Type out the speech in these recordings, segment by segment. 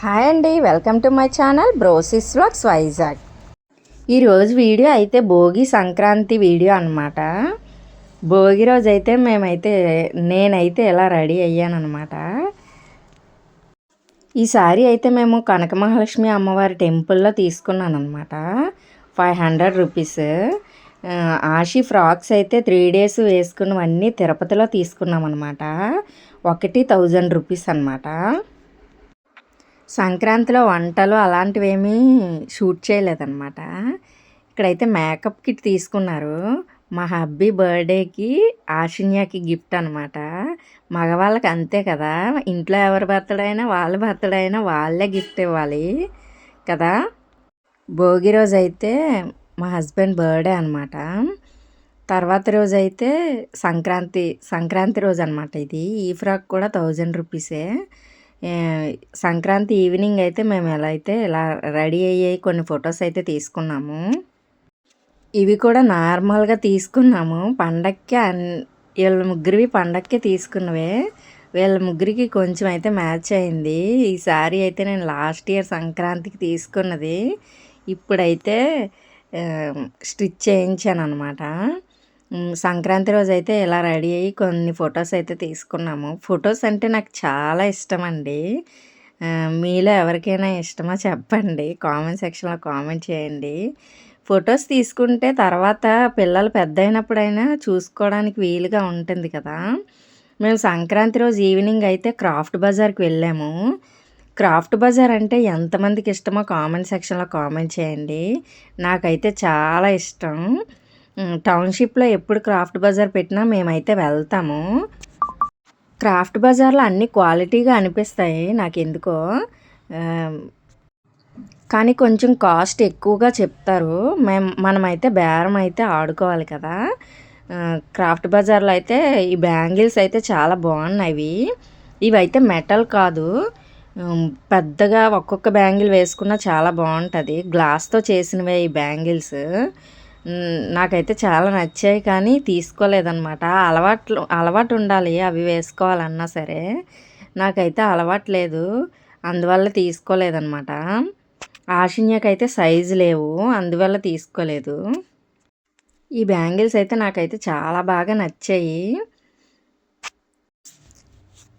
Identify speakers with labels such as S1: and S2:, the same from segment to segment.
S1: Hi అండి, welcome to my channel బ్రోసిస్ vlogs Vizag. ఈరోజు video అయితే భోగి సంక్రాంతి వీడియో అనమాట. భోగి రోజు అయితే నేనైతే ఎలా రెడీ అయ్యాను అనమాట. ఈ సారీ అయితే మేము కనక మహాలక్ష్మి అమ్మవారి టెంపుల్లో తీసుకున్నాను అనమాట. 500 రూపీస్. ఆషి ఫ్రాక్స్ అయితే 3 days వేసుకున్నవన్నీ తిరుపతిలో తీసుకున్నాం అనమాట. ఒకటి 1000 రూపీస్ అనమాట. సంక్రాంతిలో వంటలు అలాంటివి ఏమీ షూట్ చేయలేదన్నమాట. ఇక్కడైతే మేకప్ కిట్ తీసుకున్నారు. మా హబ్బీ బర్త్డేకి ఆశిన్యాకి గిఫ్ట్ అనమాట. మగవాళ్ళకి అంతే కదా, ఇంట్లో ఎవరి బర్త్డే అయినా వాళ్ళే గిఫ్ట్ ఇవ్వాలి కదా. భోగి రోజు అయితే మా హస్బెండ్ బర్త్డే అనమాట. తర్వాత రోజు అయితే సంక్రాంతి రోజు అనమాట. ఈ ఫ్రాక్ కూడా 1000 రూపీసే. సంక్రాంతి ఈవినింగ్ అయితే మేము ఇలా రెడీ అయ్యాయి కొన్ని ఫొటోస్ అయితే తీసుకున్నాము. ఇవి కూడా నార్మల్గా తీసుకున్నాము. పండక్కి వీళ్ళ ముగ్గురివి పండక్కే తీసుకున్నవే. వీళ్ళ ముగ్గురికి కొంచెం అయితే మ్యాచ్ అయింది. ఈ సారీ అయితే నేను లాస్ట్ ఇయర్ సంక్రాంతికి తీసుకున్నది. ఇప్పుడైతే స్టిచ్ చేయించాను అనమాట. సంక్రాంతి రోజు అయితే ఇలా రెడీ అయ్యి కొన్ని ఫొటోస్ అయితే తీసుకున్నాము. ఫొటోస్ అంటే నాకు చాలా ఇష్టం అండి. మీలో ఎవరికైనా ఇష్టమో చెప్పండి, కామెంట్ సెక్షన్లో కామెంట్ చేయండి. ఫొటోస్ తీసుకుంటే తర్వాత పిల్లలు పెద్ద అయినప్పుడైనా చూసుకోవడానికి వీలుగా ఉంటుంది కదా. మేము సంక్రాంతి రోజు ఈవినింగ్ అయితే క్రాఫ్ట్ బజార్కి వెళ్ళాము. క్రాఫ్ట్ బజార్ అంటే ఎంతమందికి ఇష్టమో కామెంట్ సెక్షన్లో కామెంట్ చేయండి. నాకైతే చాలా ఇష్టం. టౌన్షిప్లో ఎప్పుడు క్రాఫ్ట్ బజార్ పెట్టినా మేమైతే వెళ్తాము. క్రాఫ్ట్ బజార్లో అన్నీ క్వాలిటీగా అనిపిస్తాయి నాకు ఎందుకో. కానీ కొంచెం కాస్ట్ ఎక్కువగా చెప్తారు. మనమైతే బేరం అయితే ఆడుకోవాలి కదా. క్రాఫ్ట్ బజార్లో అయితే ఈ బ్యాంగిల్స్ అయితే చాలా బాగున్నాయి. ఇవైతే మెటల్ కాదు, పెద్దగా ఒక్కొక్క బ్యాంగిల్ వేసుకున్నా చాలా బాగుంటుంది. గ్లాస్తో చేసినవే ఈ బ్యాంగిల్స్. నాకైతే చాలా నచ్చాయి కానీ తీసుకోలేదన్నమాట. అలవాటు ఉండాలి అవి వేసుకోవాలన్నా సరే. నాకైతే అలవాటు లేదు, అందువల్ల తీసుకోలేదన్నమాట. ఆశిన్యకైతే సైజు లేవు, అందువల్ల తీసుకోలేదు. ఈ బ్యాంగిల్స్ అయితే నాకైతే చాలా బాగా నచ్చాయి.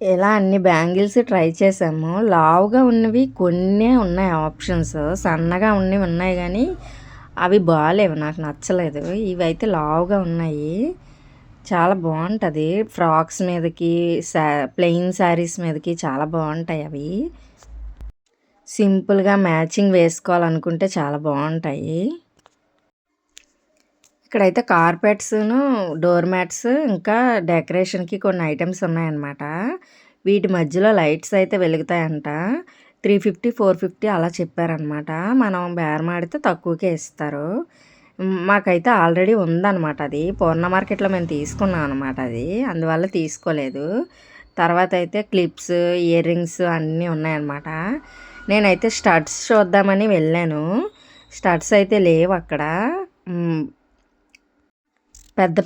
S1: ఇలా అన్ని బ్యాంగిల్స్ ట్రై చేసాము. లావుగా ఉన్నవి కొన్నే ఉన్నాయి ఆప్షన్స్, సన్నగా ఉన్నవి ఉన్నాయి కానీ అవి బాగాలేవు, నాకు నచ్చలేదు. ఇవైతే లావుగా ఉన్నాయి, చాలా బాగుంటుంది. ఫ్రాక్స్ మీదకి ప్లెయిన్ శారీస్ మీదకి చాలా బాగుంటాయి అవి. సింపుల్గా మ్యాచింగ్ వేసుకోవాలనుకుంటే చాలా బాగుంటాయి. ఇక్కడైతే కార్పెట్స్ను, డోర్ మ్యాట్స్, ఇంకా డెకరేషన్కి కొన్ని ఐటమ్స్ ఉన్నాయన్నమాట. వీటి మధ్యలో లైట్స్ అయితే వెలుగుతాయంట. 350, 450 అలా చెప్పారనమాట. మనం బేరమాడితే తక్కువకే ఇస్తారు. మాకైతే ఆల్రెడీ ఉందన్నమాట. అది పూర్ణ మార్కెట్లో మేము తీసుకున్నాం అనమాట. అది అందువల్ల తీసుకోలేదు. తర్వాత అయితే క్లిప్స్, ఇయర్ రింగ్స్ అన్నీ ఉన్నాయన్నమాట. నేనైతే స్టడ్స్ చూద్దామని వెళ్ళాను. స్టడ్స్ అయితే లేవు అక్కడ.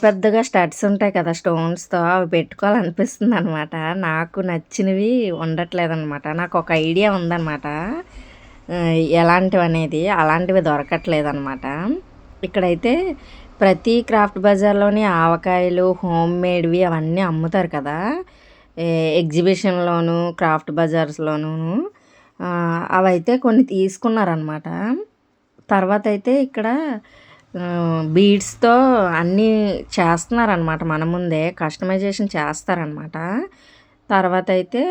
S1: పెద్దగా స్టడ్స్ ఉంటాయి కదా స్టోన్స్తో, అవి పెట్టుకోవాలనిపిస్తుంది అనమాట. నాకు నచ్చినవి ఉండట్లేదన్నమాట. నాకు ఒక ఐడియా ఉందన్నమాట ఎలాంటివి అనేది. అలాంటివి దొరకట్లేదన్నమాట. ఇక్కడైతే ప్రతి క్రాఫ్ట్ బజార్లోని ఆవకాయలు, హోమ్ మేడ్వి అవన్నీ అమ్ముతారు కదా. ఎగ్జిబిషన్లోను, క్రాఫ్ట్ బజార్స్లోనూ అవైతే కొన్ని తీసుకున్నారనమాట. తర్వాత అయితే ఇక్కడ బీడ్స్తో అన్నీ చేస్తున్నారనమాట, మన ముందే కస్టమైజేషన్ చేస్తారనమాట. తర్వాత అయితే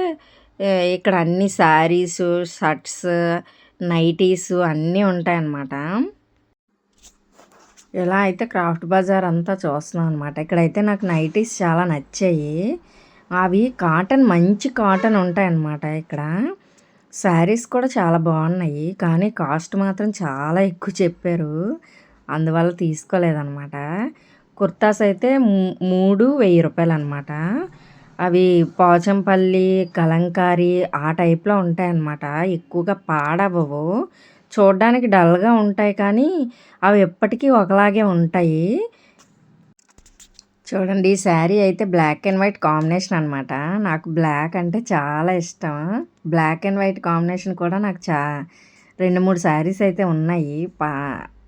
S1: ఇక్కడ అన్ని శారీసు, షర్ట్స్, నైటీసు అన్నీ ఉంటాయన్నమాట. ఇలా అయితే క్రాఫ్ట్ బజార్ అంతా చూస్తున్నాం అనమాట. ఇక్కడైతే నాకు నైటీస్ చాలా నచ్చాయి. అవి కాటన్, మంచి కాటన్ ఉంటాయన్నమాట. ఇక్కడ శారీస్ కూడా చాలా బాగున్నాయి కానీ కాస్ట్ మాత్రం చాలా ఎక్కువ చెప్పారు, అందువల్ల తీసుకోలేదన్నమాట. కుర్తాస్ అయితే 3 1000 రూపాయలు అనమాట. అవి పోచంపల్లి, కలంకారీ ఆ టైప్లో ఉంటాయన్నమాట. ఎక్కువగా పాడవవు, చూడడానికి డల్గా ఉంటాయి కానీ అవి ఎప్పటికీ ఒకలాగే ఉంటాయి. చూడండి, ఈ శారీ అయితే బ్లాక్ అండ్ వైట్ కాంబినేషన్ అనమాట. నాకు బ్లాక్ అంటే చాలా ఇష్టం. బ్లాక్ అండ్ వైట్ కాంబినేషన్ కూడా నాకు 2, 3 శారీస్ అయితే ఉన్నాయి.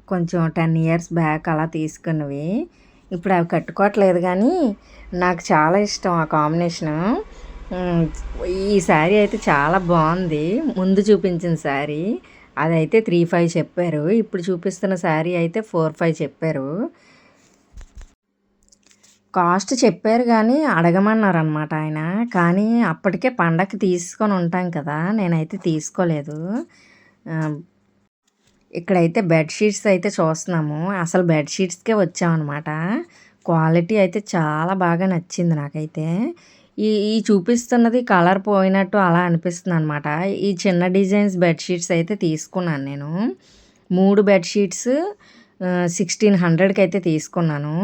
S1: కొంచెం 10 ఇయర్స్ బ్యాక్ అలా తీసుకున్నవి. ఇప్పుడు అవి కట్టుకోవట్లేదు కానీ నాకు చాలా ఇష్టం ఆ కాంబినేషను. హ్మ్. ఈ శారీ అయితే చాలా బాగుంది. ముందు చూపించిన శారీ అదైతే 3,500 చెప్పారు. ఇప్పుడు చూపిస్తున్న శారీ అయితే 4,500 చెప్పారు. కాస్ట్ చెప్పారు గానీ అడగమన్నారనమాట ఆయన. కానీ అప్పటికే పండగకి తీసుకొని ఉంటాం కదా! నేనైతే తీసుకోలేదు. ఇక్కడైతే బెడ్‌షీట్స్ అయితే చూస్తున్నాము. అసలు బెడ్‌షీట్స్‌కే వచ్చామనమాట. క్వాలిటీ అయితే చాలా బాగా నచ్చింది నాకైతే. ఈ ఈ చూపిస్తున్నది కలర్ పోయినట్టు అలా అనిపిస్తుందనమాట. ఈ చిన్న డిజైన్స్ బెడ్‌షీట్స్ అయితే తీసుకున్నాను నేను. 3 బెడ్‌షీట్స్ 1,600కి అయితే తీసుకున్నాను.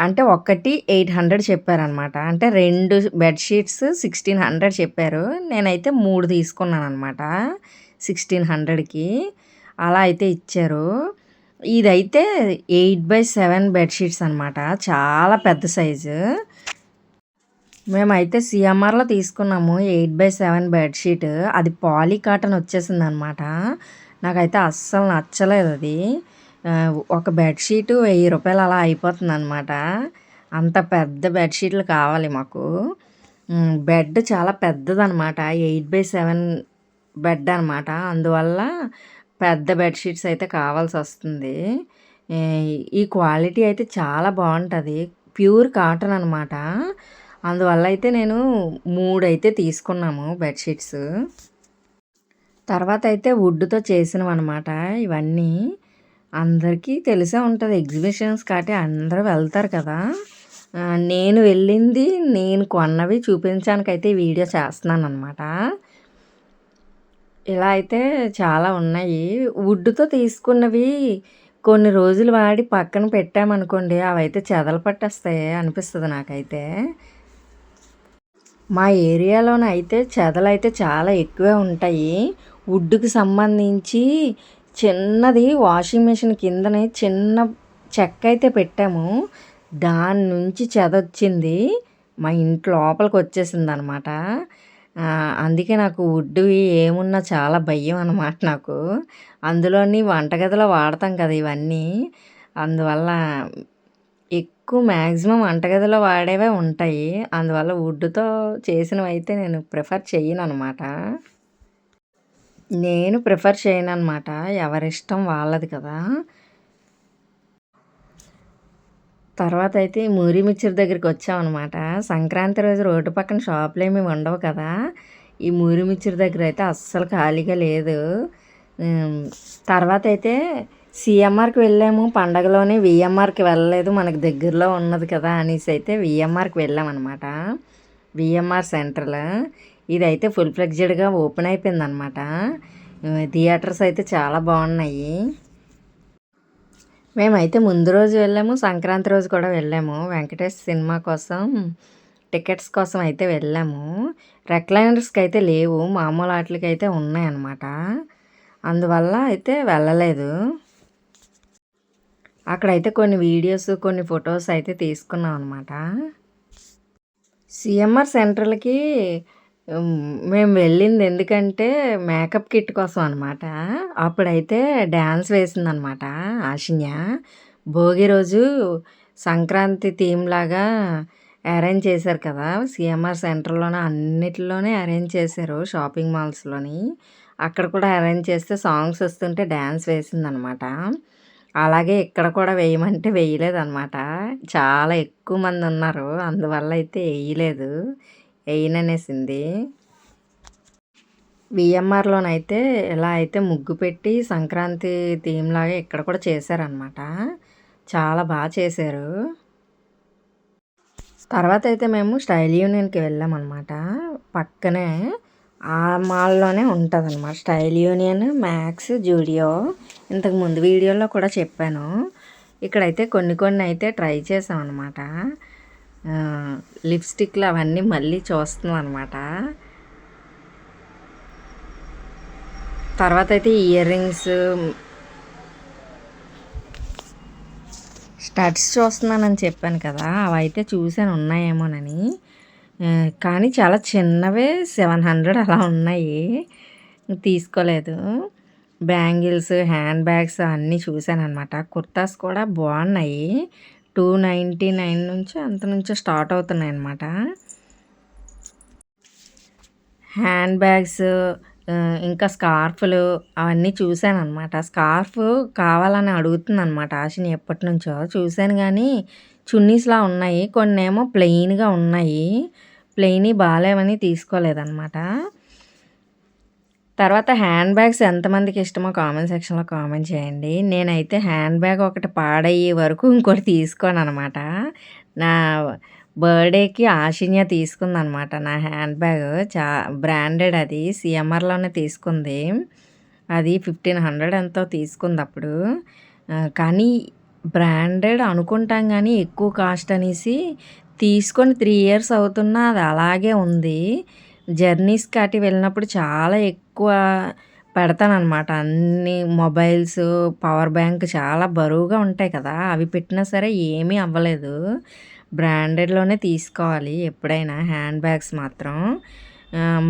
S1: అంటే ఒకటి 800 చెప్పారనమాట. అంటే 2 బెడ్‌షీట్స్ 1,600 చెప్పారు. నేనైతే 3 తీసుకున్నాననమాట 1,600కి. అలా అయితే ఇచ్చారు. ఇదైతే 8/7 బెడ్‌షీట్స్ అనమాట. చాలా పెద్ద సైజు. మేమైతే సీఎంఆర్‌లో తీసుకున్నాము 8/7 బెడ్‌షీట్. అది పాలీ కాటన్ వచ్చేసిందనమాట. నాకైతే అస్సలు నచ్చలేదది. ఒక బెడ్‌షీట్ రూ. 1000 అలా అయిపోతుందనమాట. అంత పెద్ద బెడ్‌షీట్లు కావాలి మాకు. బెడ్ చాలా పెద్దదనమాట. 8/7 బెడ్ అనమాట. అందువల్ల పెద్ద బెడ్‌షీట్స్ అయితే కావాల్సొస్తుంది. ఈ క్వాలిటీ అయితే చాలా బావుంటది. ప్యూర్ కాటన్ అనమాట. అందువల్ల అయితే నేను 3 అయితే తీసుకున్నాము బెడ్‌షీట్స్. తర్వాత అయితే వుడ్‌తో చేసినవనమాట ఇవన్నీ. అందరికీ తెలిసే ఉంటది. ఎగ్జిబిషన్స్ కాటి అందరూ వెళ్తారు కదా! నేను వెళ్ళింది, నేను కొన్నవి చూపించడానికైతే ఈ వీడియో చేస్తున్నాననమాట. ఇలా అయితే చాలా ఉన్నాయి. వుడ్‌తో తీసుకున్నవి కొన్ని రోజులు వాడి పక్కన పెట్టామనుకోండి, అవైతే చెదలు పట్టేస్తాయి అనిపిస్తది నాకైతే. మా ఏరియాలోనైతే చెదలైతే చాలా ఎక్కువే ఉంటాయి. వుడ్‌కి సంబంధించి చిన్నది వాషింగ్ మిషన్ కిందనే చిన్న చెక్కయితే పెట్టాము. దాని నుంచి చెదొచ్చింది. మా ఇంటి లోపలికొచ్చేసిందనమాట. అందుకే నాకు వుడ్‌వి ఏమున్నా చాలా భయం అనమాట నాకు. అందులోని వంటగదిలో వాడతాం కదా ఇవన్నీ. అందువల్ల ఎక్కువ మ్యాక్సిమం వంటగదిలో వాడేవే ఉంటాయి. అందువల్ల వుడ్‌తో చేసినవైతే నేను ప్రిఫర్ చెయ్యననమాట. నేను ప్రిఫర్ చేయననమాట. ఎవరిష్టం వాళ్ళది కదా! తర్వాతయితే ఈ మూరి మిక్చర్ దగ్గరికొచ్చామనమాట. సంక్రాంతి రోజు రోడ్డు పక్కన షాపులేమి ఉండవు కదా! ఈ మూరి మిక్చర్ దగ్గరైతే అస్సలు ఖాళీగా లేదు. తర్వాతయితే సీఎంఆర్‌కి వెళ్ళాము పండగలోనే. వీఎంఆర్‌కి వెళ్ళలేదు. మనకు దగ్గరలో ఉన్నది కదా అనేసి అయితే వీఎంఆర్‌కి వెళ్ళామనమాట. VMR central. ఇదైతే ఫుల్ ఫ్లెడ్జెడ్‌గా ఓపెన్ అయిపోయిందనమాట. థియేటర్స్ అయితే చాలా బాగున్నాయి. మేమైతే ముందు రోజు వెళ్ళాము. సంక్రాంతి రోజు కూడా వెళ్ళాము. వెంకటేష్ సినిమా కోసం టికెట్స్ కోసం అయితే వెళ్ళాము. రెక్లైనర్స్‌కి అయితే లేవు. మామూలు ఆటిలకైతే ఉన్నాయన్నమాట. అందువల్ల అయితే వెళ్ళలేదు. అక్కడైతే కొన్ని వీడియోస్, కొన్ని ఫొటోస్ అయితే తీసుకున్నాం అనమాట. సీఎంఆర్ సెంట్రల్‌కి మేము వెళ్ళింది ఎందుకంటే మేకప్ కిట్ కోసం అనమాట. అప్పుడైతే డ్యాన్స్ వేసిందనమాట ఆషిన్య. భోగి రోజు సంక్రాంతి థీమ్‌లాగా అరేంజ్ చేశారు కదా! సీఎంఆర్ సెంటర్‌లోనే అన్నిటిలోనే అరేంజ్ చేశారు షాపింగ్ మాల్స్‌లోని. అక్కడ కూడా అరేంజ్ చేస్తే సాంగ్స్ వస్తుంటే డ్యాన్స్ వేసిందనమాట. అలాగే ఇక్కడ కూడా వేయమంటే వేయలేదనమాట. చాలా ఎక్కువ మంది ఉన్నారు. అందువల్ల అయితే ఎయలేదు. ఎయననేసింది. వీఎంఆర్‌లోనైతే ఇలా అయితే ముగ్గు పెట్టి సంక్రాంతి థీమ్‌లాగా ఇక్కడ కూడా చేశారనమాట. చాలా చేశారు. తర్వాతయితే మేము స్టైల్ యూనియన్‌కి వెళ్ళామనమాట. పక్కనే ఆ మాల్‌లోనే ఉంటదనమాట. Style union, max, Zudio. ఇంతకు ముందు వీడియోలో కూడా చెప్పాను. ఇక్కడైతే కొన్ని అయితే ట్రై చేసామనమాట. లిప్‌స్టిక్‌లు అవన్నీ మళ్ళీ చూస్తున్నాం అనమాట. తర్వాతయితే ఇయర్ రింగ్స్, స్టడ్స్ చూస్తున్నానని చెప్పాను కదా! అవైతే చూసాను ఉన్నాయేమోనని. కానీ చాలా చిన్నవే 700 అలా ఉన్నాయి. తీసుకోలేదు. బ్యాంగిల్స్, హ్యాండ్ బ్యాగ్స్ అన్నీ చూసాననమాట. కుర్తాస్ కూడా బాగున్నాయి. 299 నుంచి అంత నుంచో స్టార్ట్ అవుతున్నాయన్నమాట. హ్యాండ్ బ్యాగ్స్ ఇంకా స్కార్ఫ్‌లు అవన్నీ చూసాననమాట. స్కార్ఫ్ కావాలని అడుగుతుందనమాట ఆషిని ఎప్పటినుంచో. చూసాను గానీ చున్నీస్‌లా ఉన్నాయి. కొన్నేమో ప్లెయిన్‌గా ఉన్నాయి. ప్లెయిన్‌యి బాలేవని తీసుకోలేదనమాట. తర్వాత హ్యాండ్ బ్యాగ్స్ ఎంతమందికి ఇష్టమో కామెంట్ సెక్షన్‌లో కామెంట్ చేయండి. నేనైతే హ్యాండ్ బ్యాగ్ ఒకటి పాడయ్యే వరకు ఇంకోటి తీసుకోననమాట. నా బర్త్‌డేకి ఆషిన్య తీసుకుందనమాట నా హ్యాండ్ బ్యాగ్. బ్రాండెడ్ అది. సీఎంఆర్‌లోనే తీసుకుంది. అది 1500 ఎంతో తీసుకుందప్పుడు. కానీ బ్రాండెడ్ అనుకుంటాం గానీ ఎక్కువ కాస్ట్ అనేసి తీసుకొని 3 ఇయర్స్ అవుతున్నా అది అలాగే ఉంది. జర్నీస్‌కి అటు వెళ్ళినప్పుడు చాలా ఎక్కువ పెడతాననమాట. అన్నీ మొబైల్స్, పవర్ బ్యాంక్ చాలా బరువుగా ఉంటాయి కదా! అవి పెట్టినా సరే ఏమీ అవ్వలేదు. బ్రాండెడ్‌లోనే తీసుకోవాలి ఎప్పుడైనా హ్యాండ్ బ్యాగ్స్ మాత్రం.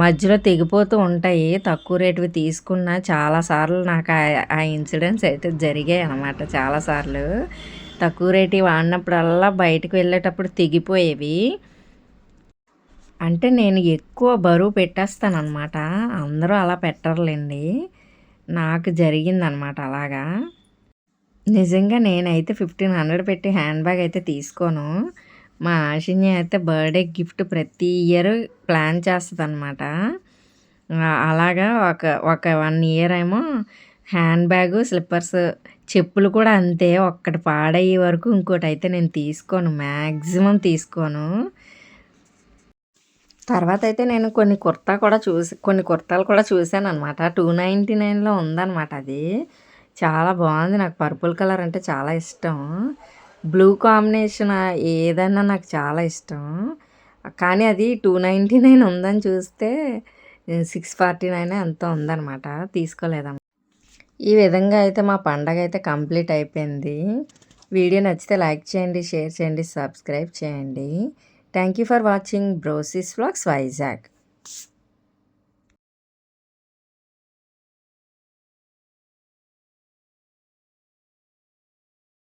S1: మధ్యలో తెగిపోతూ ఉంటాయి. తక్కువ రేటువి తీసుకున్న చాలా సార్లు నాకు ఆ ఇన్సిడెంట్స్ అయితే జరిగాయనమాట చాలా సార్లు. తక్కువ రేటువి వాడినప్పుడల్లా బయటికి వెళ్ళేటప్పుడు తెగిపోయేవి. అంటే నేను ఎక్కువ బరువు పెట్టేస్తాననమాట. అందరూ అలా పెట్టరులెండి. నాకు జరిగిందనమాట అలాగా. నిజంగా నేనైతే 1500 పెట్టి హ్యాండ్ బ్యాగ్ అయితే తీసుకోను. మా ఆషిన్య అయితే బర్త్‌డే గిఫ్ట్ ప్రతి ఇయర్ ప్లాన్ చేస్తదనమాట. అలాగా ఒక 1 ఇయర్ ఏమో హ్యాండ్ బ్యాగు, స్లిప్పర్స్, చెప్పులు కూడా అంతే. ఒక్కటి పాడయ్యే వరకు ఇంకోటైతే నేను తీసుకోను. మ్యాక్సిమం తీసుకోను. తర్వాతయితే నేను కొన్ని కుర్తాలు కూడా చూసాననమాట. 299లో ఉందనమాట అది. చాలా బాగుంది. నాకు పర్పుల్ కలర్ అంటే చాలా ఇష్టం. బ్లూ కాంబినేషన్ ఏదన్నా నాకు చాలా ఇష్టం. కానీ అది 299 ఉందని చూస్తే 649 ఎంతో ఉందనమాట. తీసుకోలేదనమాట. ఈ విధంగా అయితే మా పండగైతే కంప్లీట్ అయిపోయింది. వీడియో నచ్చితే లైక్ చేయండి, షేర్ చేయండి, సబ్స్క్రైబ్ చేయండి. Thank you for watching బ్రోసిస్ vlogs Vizag.